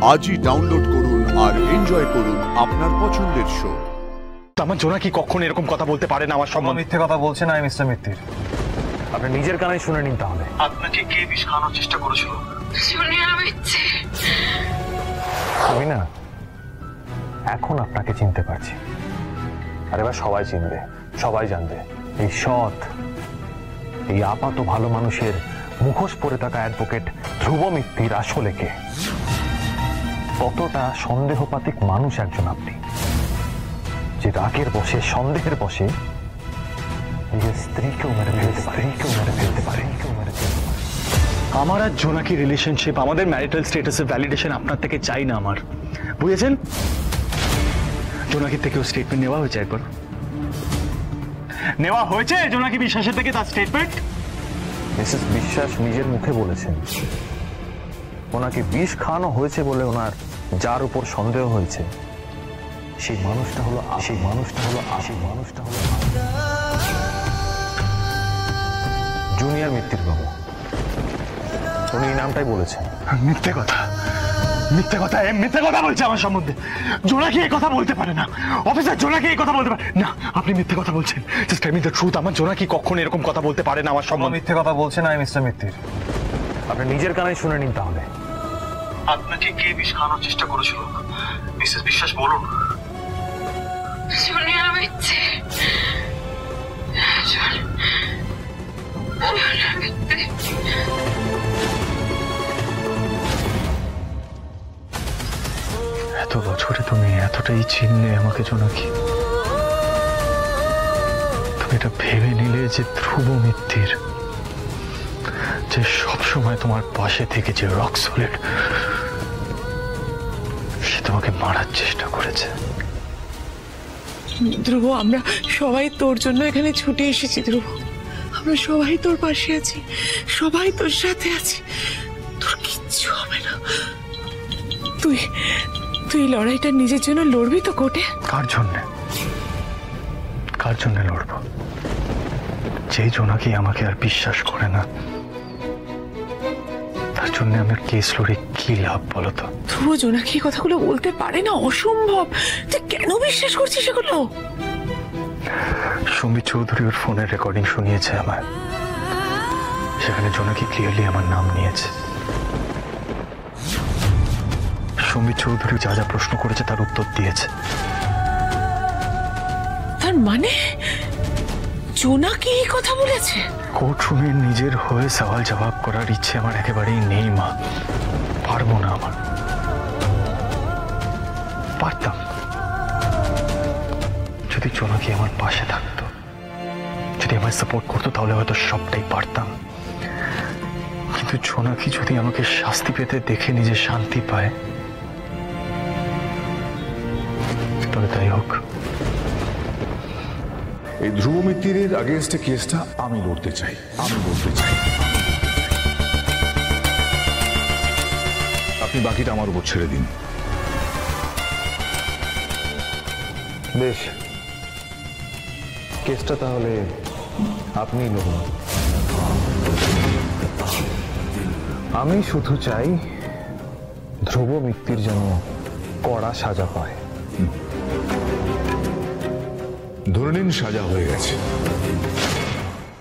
আজই ডাউনলোড করুন আর এনজয় করুন আপনার পছন্দের শো। আমার জোনাকি কখনো এরকম কথা বলতে পারে না। আমার সম্মান মিথ্যে কথা বলছে না মিস্টার মিত্তির। আপনি নিজের কানে শুনে নিন তাহলে। আপনাকে কে বিষ খাওয়ানোর চেষ্টা করেছিল? আমি না এখন আপনাকে চিনতে পারছি, আর এবার সবাই চিনবে, সবাই জানবে এই সৎ, এই আপাত ভালো মানুষের মুখোশ পরে থাকা অ্যাডভোকেট ধ্রুব মিত্তির আসলে কে। কতটা সন্দেহপাতিক মানুষ একজন আপনি, যে রাগের বশে, সন্দেহের বশে নিজের স্ত্রীকেও মেরে ফেলতে পারে। আমার আর জোনাকি রিলেশনশিপ, আমাদের ম্যারিটাল স্ট্যাটাসের ভ্যালিডেশন আপনার থেকে চাই না আমার, বুঝেছেন? জোনাকির থেকেও স্টেটমেন্ট নেওয়া হয়েছে, একবার নেওয়া হয়েছে জোনাকি বিশ্বাসের থেকে তার স্টেটমেন্ট। মিসেস বিশ্বাস নিজের মুখে বলেছেন ওনাকে বিষ খাওয়ানো হয়েছে বলে ওনার যার উপর সন্দেহ হয়েছে সেই মানুষটা হলো জুনিয়র মিত্তির বাবু। উনি এই নামটাই বলেছেন। মিথ্যে কথা, মিথ্যে কথা, মিথ্যে কথা বলছে আমার সম্বন্ধে। জোনাকি এই কথা বলতে পারে না, অফিসার জোনাকি এই কথা বলতে পারে না। আপনি মিথ্যে কথা বলছেন। Just tell me the truth. আমার জোনাকি কখনো এরকম কথা বলতে পারে না আমার সম্বন্ধে। মিথ্যে কথা বলছে না মিস্টার মিত্তির। আপনি নিজের কানে শুনে নিন তাহলে। আপনাকে কে বিষ খাওয়ানোর চেষ্টা করেছিল? মিসেস বিশ্বাস বলুন। এত বছরে তুমি এতটাই চিনলে আমাকে জোনাকি। তুমি এটা ভেবে নিলে যে ধ্রুব মিত্তির, যে সবসময় তোমার পাশে থেকে যে রক সলিড, সে তোমাকে মারার চেষ্টা করেছে। ধ্রুব, আমরা সবাই তোর জন্য এখানে ছুটে এসেছি। ধ্রুব, আমরা সবাই তোর পাশে আছি, সবাই তোর সাথে আছি। তোর কিচ্ছু হবে না। তুই লড়াইটা নিজের জন্য লড়বি তো কোর্টে? কার জন্য লড়বো? যে জোনাকি আমাকে আর বিশ্বাস করে না, তার জন্য আমি কেস লড়ে কি লাভ বলো তো? ধ্রুব, জোনাকি কথাগুলো বলতে পারে না, অসম্ভব। তুই কেন বিশ্বাস করছিস এগুলো? সম্বিত চৌধুরী ওর ফোনের রেকর্ডিং শুনিয়েছে আমার, সেখানে জোনাকি ক্লিয়ারলি আমার নাম নিয়েছে। সম্বিত চৌধুরী যা যা প্রশ্ন করেছে তার উত্তর দিয়েছে। তার মানে জোনাকি এই কথা বলেছে? কোর্টরুমে নিজের হয়ে সওয়াল জবাব করার ইচ্ছে আমার একেবারেই নেই মা। পারবো না। আমার পারতাম যদি জোনাকি আমার পাশে থাকতো, যদি আমায় সাপোর্ট করতো, তাহলে হয়তো সবটাই পারতাম। কিন্তু জোনাকি যদি আমাকে শাস্তি পেতে দেখে নিজে শান্তি পায়, তবে তাই হোক। এই ধ্রুব মিত্তিরের আগেনস্টে কেসটা আমি লড়তে চাই। আপনি বাকিটা আমার উপর ছেড়ে দিন। বেশ, কেসটা তাহলে আপনি লড়ুন। আমি শুধু চাই ধ্রুব মিত্তির যেন কড়া সাজা পায়। ধরে নিন সাজা হয়ে গেছে।